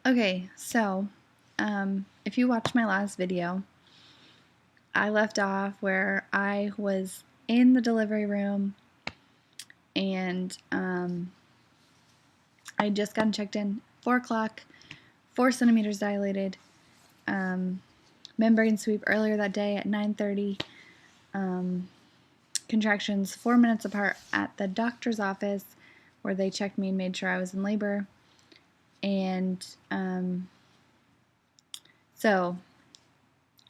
Okay, so if you watched my last video, I left off where I was in the delivery room and I just gotten checked in, 4 o'clock, 4 centimeters dilated, membrane sweep earlier that day at 9:30, contractions 4 minutes apart at the doctor's office where they checked me and made sure I was in labor. And so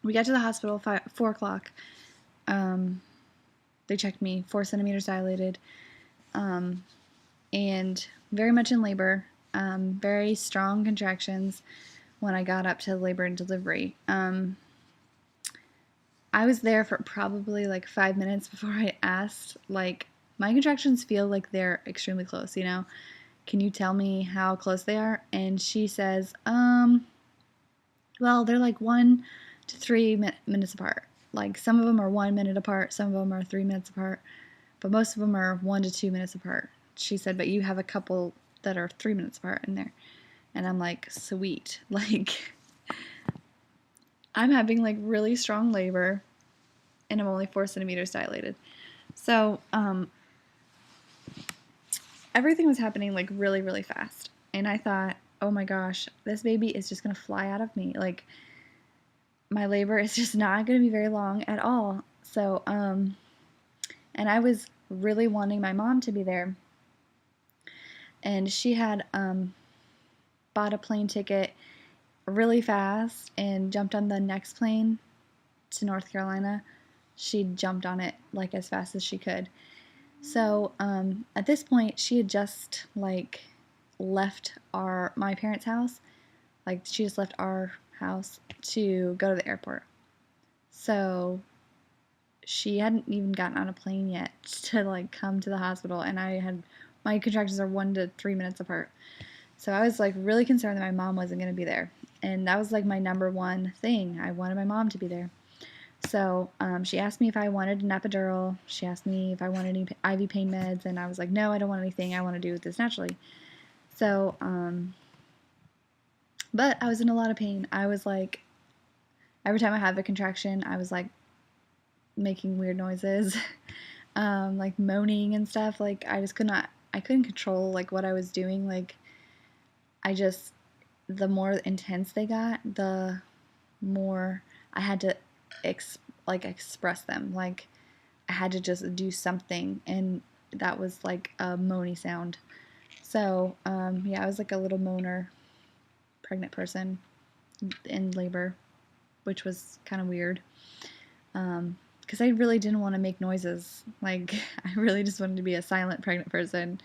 we got to the hospital 4 o'clock. They checked me, 4 centimeters dilated, and very much in labor, very strong contractions when I got up to labor and delivery. I was there for probably like 5 minutes before I asked, like, my contractions feel like they're extremely close, you know? Can you tell me how close they are? And she says, well, they're like 1 to 3 minutes apart. Like, some of them are 1 minute apart, some of them are 3 minutes apart, but most of them are 1 to 2 minutes apart. She said, but you have a couple that are 3 minutes apart in there. And I'm like, sweet. Like, I'm having like really strong labor and I'm only 4 centimeters dilated. So, everything was happening like really, really fast. And I thought, oh my gosh, this baby is just gonna fly out of me. Like, my labor is just not gonna be very long at all. So, and I was really wanting my mom to be there. And she had bought a plane ticket really fast and jumped on the next plane to North Carolina. She jumped on it like as fast as she could. So at this point, she had just like left my parents' house. Like, she just left our house to go to the airport. So she hadn't even gotten on a plane yet to like come to the hospital, and my contractions are 1 to 3 minutes apart. So I was like really concerned that my mom wasn't going to be there, and that was like my number one thing. I wanted my mom to be there. So she asked me if I wanted an epidural. She asked me if I wanted any IV pain meds, and I was like, no, I don't want anything. I want to do this naturally. So, but I was in a lot of pain. I was like, every time I had a contraction, I was like making weird noises, like moaning and stuff. Like, I couldn't control like what I was doing. Like, the more intense they got, the more I had to express them. Like, I had to just do something, and that was like a moany sound. So, yeah, I was like a little moaner pregnant person in labor, which was kind of weird. Because I really didn't want to make noises. Like, I really just wanted to be a silent pregnant person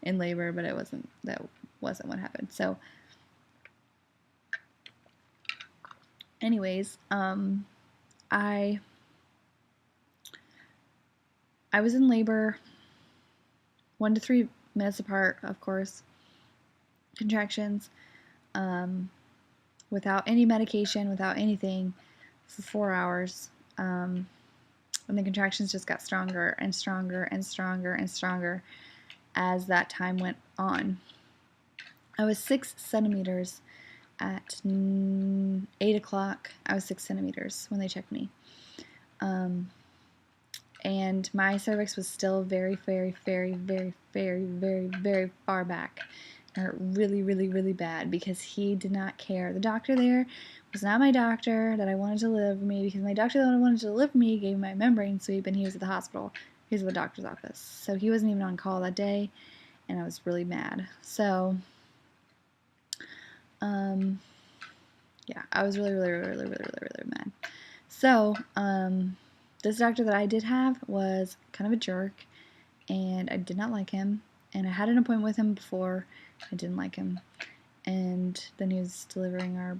in labor, but that wasn't what happened. So, anyways, I was in labor 1 to 3 minutes apart, of course, contractions, without any medication, without anything, for 4 hours. And the contractions just got stronger and stronger and stronger and stronger as that time went on. I was 6 centimeters at 8 o'clock. I was 6 centimeters when they checked me. And my cervix was still very, very, very, very, very, very, very far back. It hurt really, really, really bad because he did not care. The doctor there was not my doctor that I wanted to deliver me, because my doctor that I wanted to deliver me gave me my membrane sweep, and he was at the hospital. He was at the doctor's office. So he wasn't even on call that day, and I was really mad. So, yeah, I was really, really, really, really, really, really, really mad. So, this doctor that I did have was kind of a jerk, and I did not like him. And I had an appointment with him before. I didn't like him. And then he was delivering our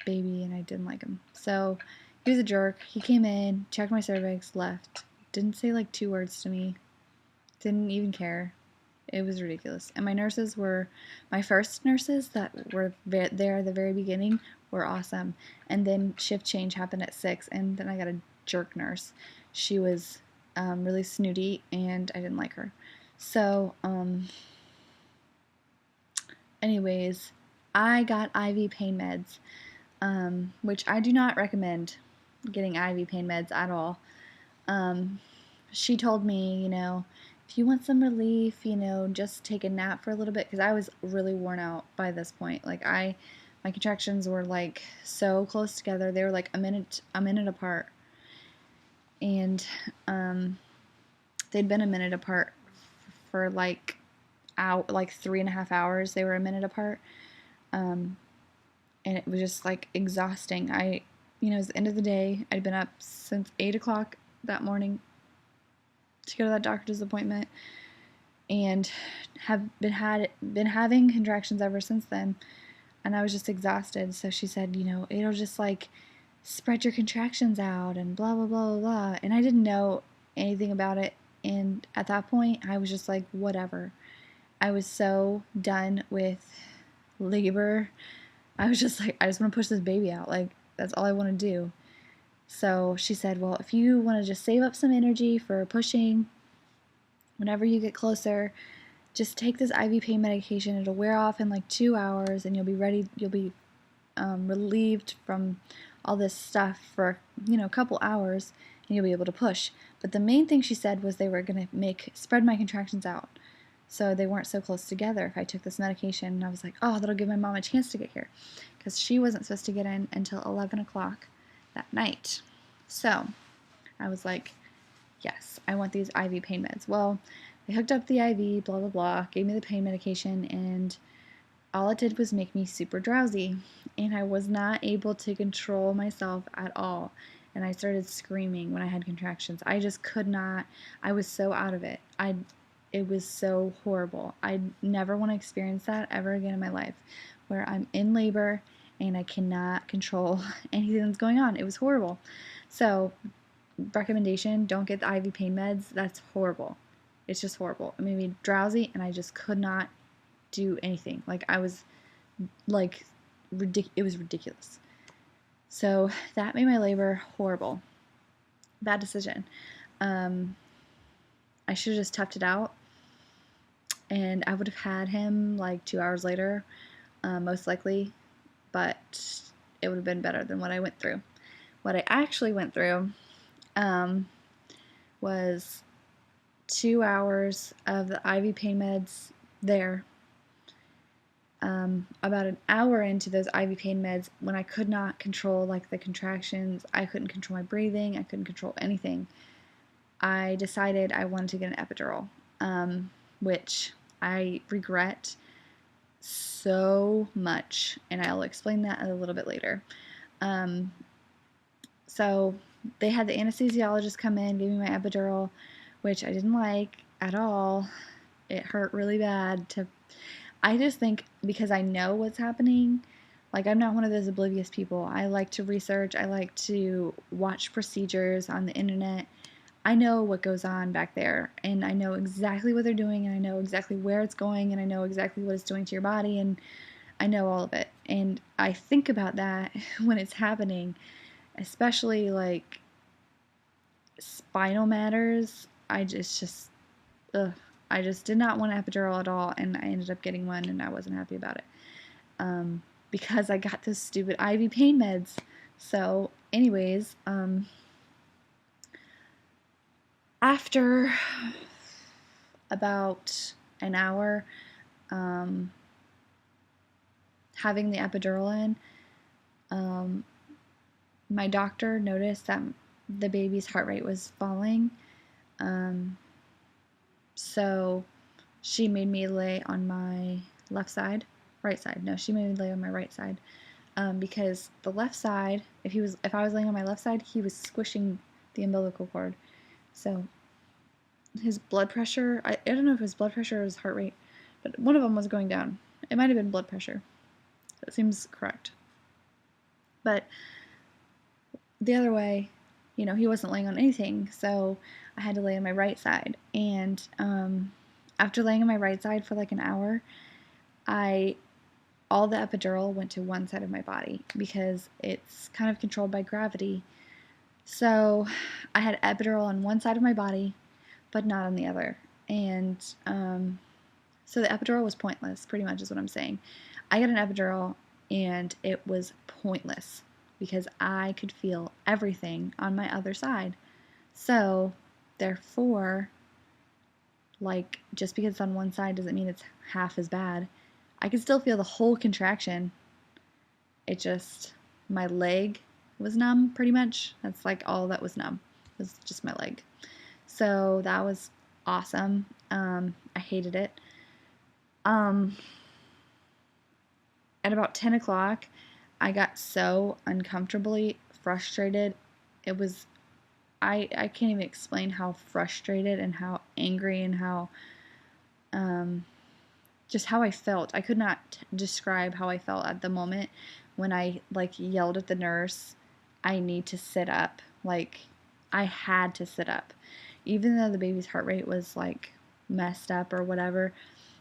baby, and I didn't like him. So he was a jerk. He came in, checked my cervix, left. Didn't say like 2 words to me. Didn't even care. It was ridiculous. And my first nurses that were there at the very beginning were awesome. And then shift change happened at 6, and then I got a jerk nurse. She was really snooty, and I didn't like her. So, anyways, I got IV pain meds, which I do not recommend getting IV pain meds at all. She told me, if you want some relief, just take a nap for a little bit, because I was really worn out by this point. Like my contractions were like so close together. They were like a minute apart, and they'd been a minute apart for like 3.5 hours. They were a minute apart, and it was just like exhausting. It was the end of the day. I'd been up since 8 o'clock that morning to go to that doctor's appointment, and have been having contractions ever since then, and I was just exhausted. So she said, it'll just like spread your contractions out and blah blah blah blah blah. And I didn't know anything about it, and at that point I was just like, whatever. I was so done with labor. I was just like, I just want to push this baby out. Like, that's all I want to do. So she said, well, if you want to just save up some energy for pushing, whenever you get closer, just take this IV pain medication. It'll wear off in like 2 hours, and you'll be ready. You'll be relieved from all this stuff for a couple hours, and you'll be able to push. But the main thing she said was they were going to spread my contractions out, so they weren't so close together if I took this medication. And I was like, oh, that'll give my mom a chance to get here, because she wasn't supposed to get in until 11 o'clock that night. So I was like, yes, I want these IV pain meds. Well, they hooked up the IV, blah, blah, blah, gave me the pain medication, and all it did was make me super drowsy, and I was not able to control myself at all. And I started screaming when I had contractions. I just could not. I was so out of it. It was so horrible. I never want to experience that ever again in my life, where I'm in labor and I cannot control anything that's going on. It was horrible. So, recommendation, don't get the IV pain meds. That's horrible. It's just horrible. It made me drowsy, and I just could not do anything. Like, I was like, it was ridiculous. So that made my labor horrible. Bad decision. I should have just toughed it out, and I would have had him like 2 hours later, most likely, but it would have been better than what I went through. What I actually went through was 2 hours of the IV pain meds there. About an hour into those IV pain meds, when I could not control like the contractions, I couldn't control my breathing, I couldn't control anything, I decided I wanted to get an epidural, which I regret so much, and I'll explain that a little bit later. So they had the anesthesiologist come in, give me my epidural, which I didn't like at all. It hurt really bad. I just think, because I know what's happening, like, I'm not one of those oblivious people. I like to research. I like to watch procedures on the internet. I know what goes on back there, and I know exactly what they're doing, and I know exactly where it's going, and I know exactly what it's doing to your body, and I know all of it. And I think about that when it's happening, especially like spinal matters. I just did not want an epidural at all, and I ended up getting one, and I wasn't happy about it, because I got those stupid IV pain meds. So anyways, after about an hour having the epidural in, my doctor noticed that the baby's heart rate was falling. So she made me lay on my right side. No, she made me lay on my right side, because the left side, if I was laying on my left side, he was squishing the umbilical cord. So his blood pressure, I don't know if it was blood pressure or his heart rate, but one of them was going down. It might have been blood pressure. That seems correct. But the other way, he wasn't laying on anything, so I had to lay on my right side. And after laying on my right side for like an hour, all the epidural went to one side of my body, because it's kind of controlled by gravity. So I had epidural on one side of my body, but not on the other. And so the epidural was pointless, pretty much is what I'm saying. I got an epidural and it was pointless because I could feel everything on my other side. So, therefore, like, just because it's on one side doesn't mean it's half as bad. I could still feel the whole contraction. It just, my leg was numb pretty much. That's like all that was numb, was just my leg. So that was awesome. I hated it. At about 10 o'clock, I got so uncomfortably frustrated. It was, I can't even explain how frustrated and how angry and how, just how I felt. I could not describe how I felt at the moment when I, like, yelled at the nurse, I need to sit up. Like, I had to sit up. Even though the baby's heart rate was, like, messed up or whatever,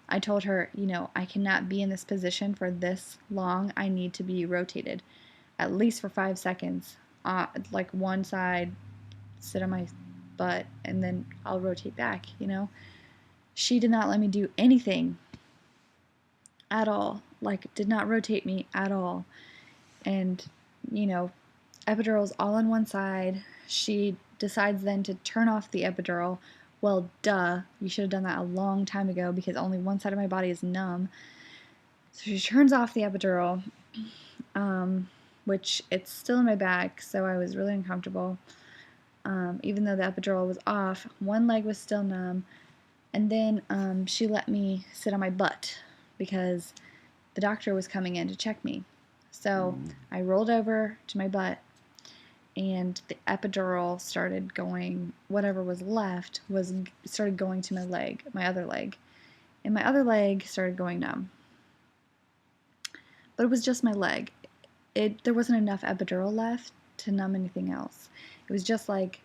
I told her, I cannot be in this position for this long. I need to be rotated at least for 5 seconds. Like, one side, sit on my butt, and then I'll rotate back. She did not let me do anything at all. Like, did not rotate me at all. And, epidural's all on one side. She decides then to turn off the epidural. Well, duh, you should have done that a long time ago because only one side of my body is numb. So she turns off the epidural, which it's still in my back, so I was really uncomfortable. Even though the epidural was off, one leg was still numb. And then she let me sit on my butt because the doctor was coming in to check me. So I rolled over to my butt, and the epidural started going, whatever was left started going to my leg, my other leg. And my other leg started going numb. But it was just my leg. There wasn't enough epidural left to numb anything else. It was just like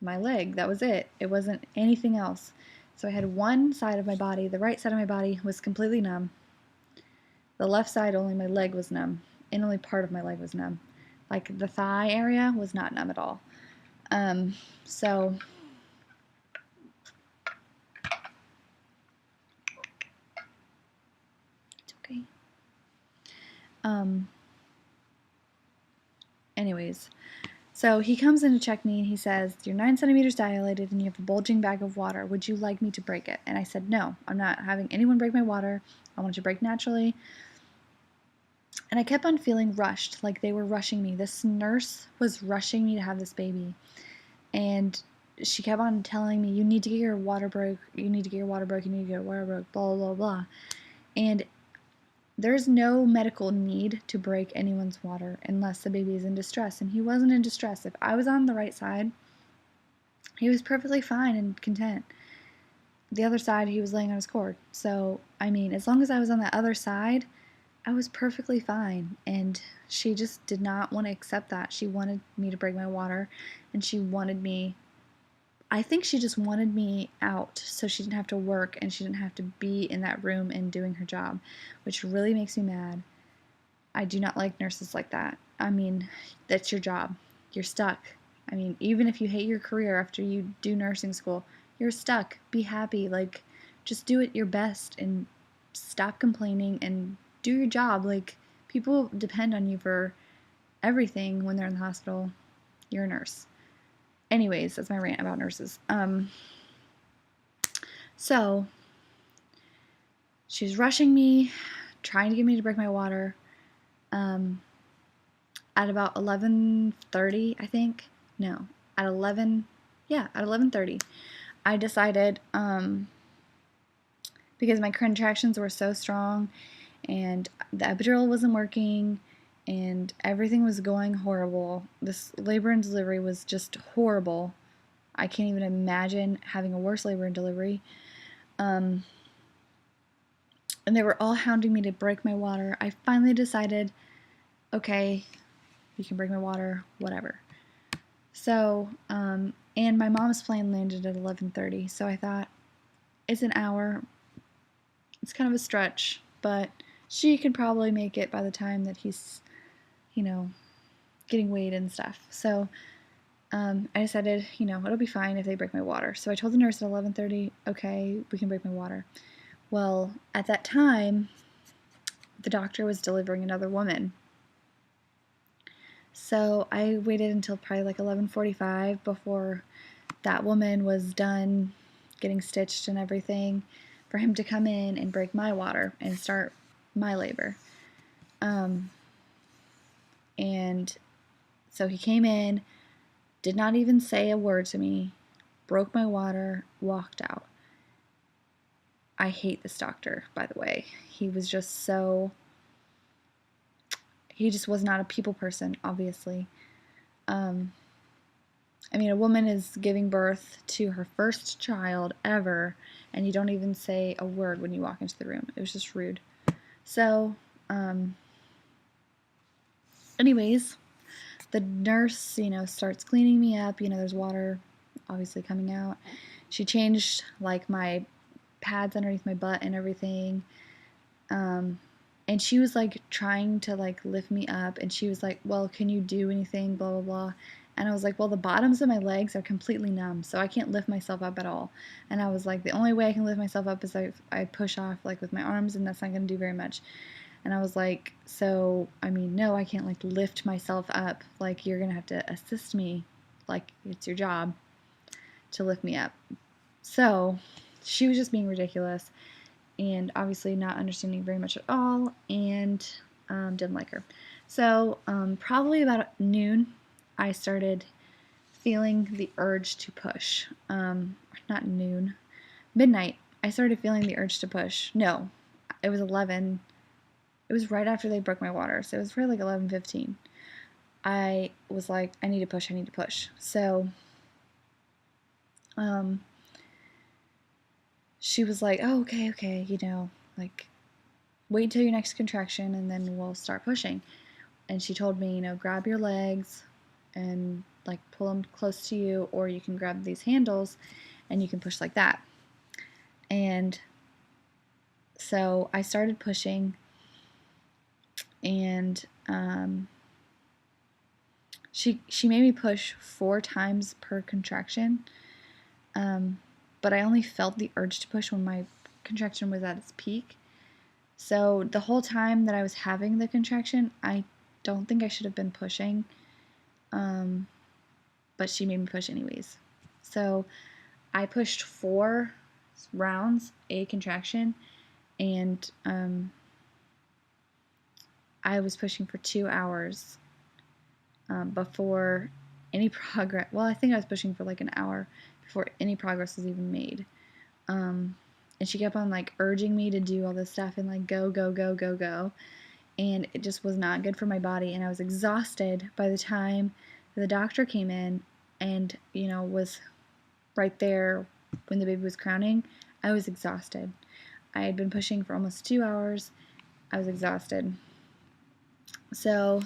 my leg. That was it. It wasn't anything else. So I had one side of my body, the right side of my body was completely numb. The left side, only my leg was numb, and only part of my leg was numb. Like, the thigh area was not numb at all. So it's okay. Anyways, so he comes in to check me and he says, you're 9 centimeters dilated and you have a bulging bag of water. Would you like me to break it? And I said, no, I'm not having anyone break my water. I want it to break naturally. And I kept on feeling rushed, like they were rushing me. This nurse was rushing me to have this baby. And she kept on telling me, you need to get your water broke, you need to get your water broke, you need to get your water broke, blah, blah, blah. And there's no medical need to break anyone's water unless the baby is in distress. And he wasn't in distress. If I was on the right side, he was perfectly fine and content. The other side, he was laying on his cord. So, I mean, as long as I was on the other side, I was perfectly fine. And she just did not want to accept that. She wanted me to break my water, and she wanted me, I think she just wanted me out so she didn't have to work and she didn't have to be in that room and doing her job, which really makes me mad. I do not like nurses like that. I mean, that's your job. You're stuck. I mean, even if you hate your career after you do nursing school, you're stuck. Be happy. Like, just do it your best and stop complaining and do your job. Like, people depend on you for everything when they're in the hospital. You're a nurse. Anyways, that's my rant about nurses. So she's rushing me, trying to get me to break my water. At about 11:30, I think. No, at 11:30, I decided, because my contractions were so strong and the epidural wasn't working and everything was going horrible. This labor and delivery was just horrible. I can't even imagine having a worse labor and delivery. And they were all hounding me to break my water. I finally decided, okay, you can break my water, whatever. So, and my mom's plane landed at 11:30, so I thought, it's an hour. It's kind of a stretch, but she could probably make it by the time that he's, getting weighed and stuff. So I decided, it'll be fine if they break my water. So I told the nurse at 11:30, okay, we can break my water. Well, at that time, the doctor was delivering another woman. So I waited until probably like 11:45 before that woman was done getting stitched and everything for him to come in and break my water and start my labor. And so he came in, did not even say a word to me, broke my water, walked out. I hate this doctor, by the way. He just was not a people person, obviously. I mean, a woman is giving birth to her first child ever, and you don't even say a word when you walk into the room. It was just rude. So, anyways, the nurse, starts cleaning me up. There's water obviously coming out. She changed, like, my pads underneath my butt and everything. And she was, like, trying to, like, lift me up, and she was like, well, can you do anything, blah, blah, blah. And I was like, well, the bottoms of my legs are completely numb, so I can't lift myself up at all. And I was like, the only way I can lift myself up is I push off, like, with my arms, and that's not going to do very much. And I was like, so, I mean, no, I can't, like, lift myself up. Like, you're going to have to assist me. Like, it's your job to lift me up. So, she was just being ridiculous and obviously not understanding very much at all, and didn't like her. So, probably about noon, I started feeling the urge to push. Not noon, midnight, I started feeling the urge to push. No, it was 11. It was right after they broke my water, so it was probably like 11:15. I was like, I need to push, I need to push. So, she was like, oh, okay, like, wait until your next contraction and then we'll start pushing. And she told me, grab your legs and, like, pull them close to you, or you can grab these handles and you can push like that. And so I started pushing, and she made me push 4 times per contraction, but I only felt the urge to push when my contraction was at its peak. So the whole time that I was having the contraction, I don't think I should have been pushing, but she made me push anyways. So I pushed 4 rounds, a contraction, and I was pushing for 2 hours before any progress. Well, I think I was pushing for like an hour before any progress was even made. And she kept on, like, urging me to do all this stuff and, like, go, go, go, go, go. And it just was not good for my body. And I was exhausted by the time the doctor came in and, was right there when the baby was crowning. I was exhausted. I had been pushing for almost 2 hours. I was exhausted. So,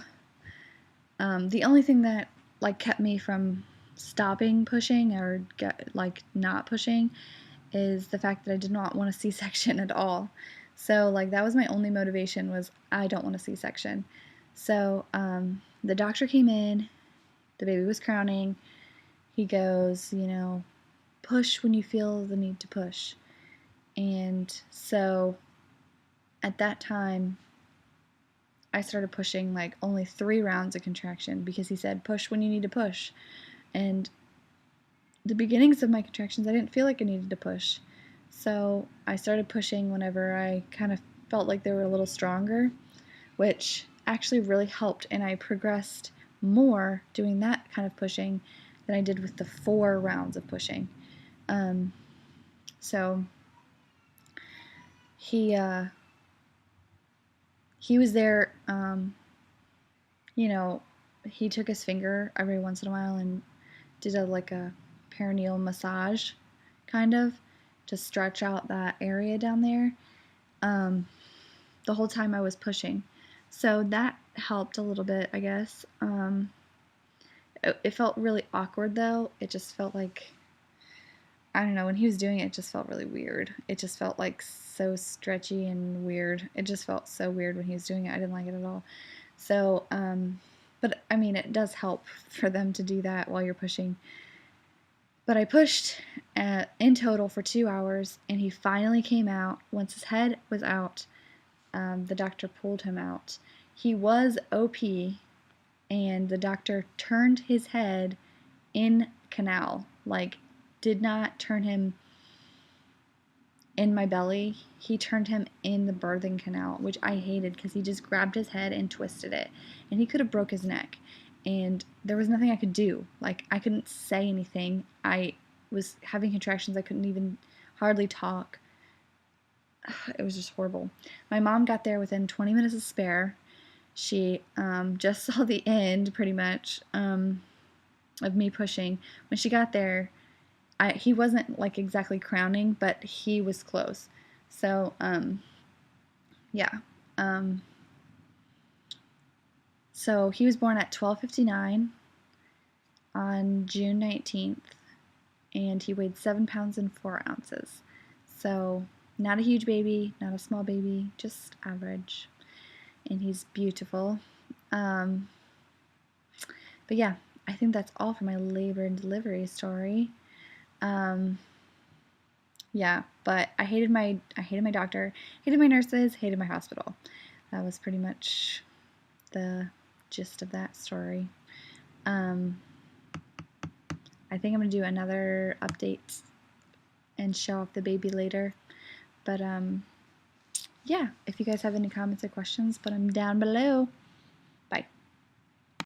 the only thing that, like, kept me from stopping pushing or not pushing is the fact that I did not want a C-section at all. So, like, that was my only motivation, was I don't want a C-section. So, the doctor came in, the baby was crowning. He goes, push when you feel the need to push. And so, at that time, I started pushing, like, only 3 rounds of contraction, because he said, push when you need to push. And the beginnings of my contractions, I didn't feel like I needed to push. So I started pushing whenever I kind of felt like they were a little stronger, which actually really helped, and I progressed more doing that kind of pushing than I did with the 4 rounds of pushing. So he was there, he took his finger every once in a while and did a perineal massage, kind of, to stretch out that area down there, the whole time I was pushing. So that helped a little bit, I guess. It felt really awkward, though. It just felt like, I don't know, when he was doing it, it just felt really weird. It just felt like so stretchy and weird. It just felt so weird when he was doing it. I didn't like it at all. So, but I mean, it does help for them to do that while you're pushing. But I pushed in total for 2 hours, and he finally came out once his head was out. the doctor pulled him out. He was OP, and the doctor turned his head in canal, like did not turn him in my belly. He turned him in the birthing canal, which I hated because he just grabbed his head and twisted it, and he could have broke his neck, and there was nothing I could do. Like, I couldn't say anything. I was having contractions. I couldn't even hardly talk. It was just horrible. My mom got there within 20 minutes to spare. She just saw the end, pretty much, of me pushing. When she got there, he wasn't like exactly crowning, but he was close. So, yeah. Um, so he was born at 12:59 on June 19th, and he weighed 7 pounds and 4 ounces. So, not a huge baby, not a small baby, just average. And he's beautiful. But yeah, I think that's all for my labor and delivery story. Yeah, but I hated my doctor, hated my nurses, hated my hospital. That was pretty much the gist of that story. I think I'm gonna do another update and show off the baby later. But yeah, if you guys have any comments or questions, put them down below.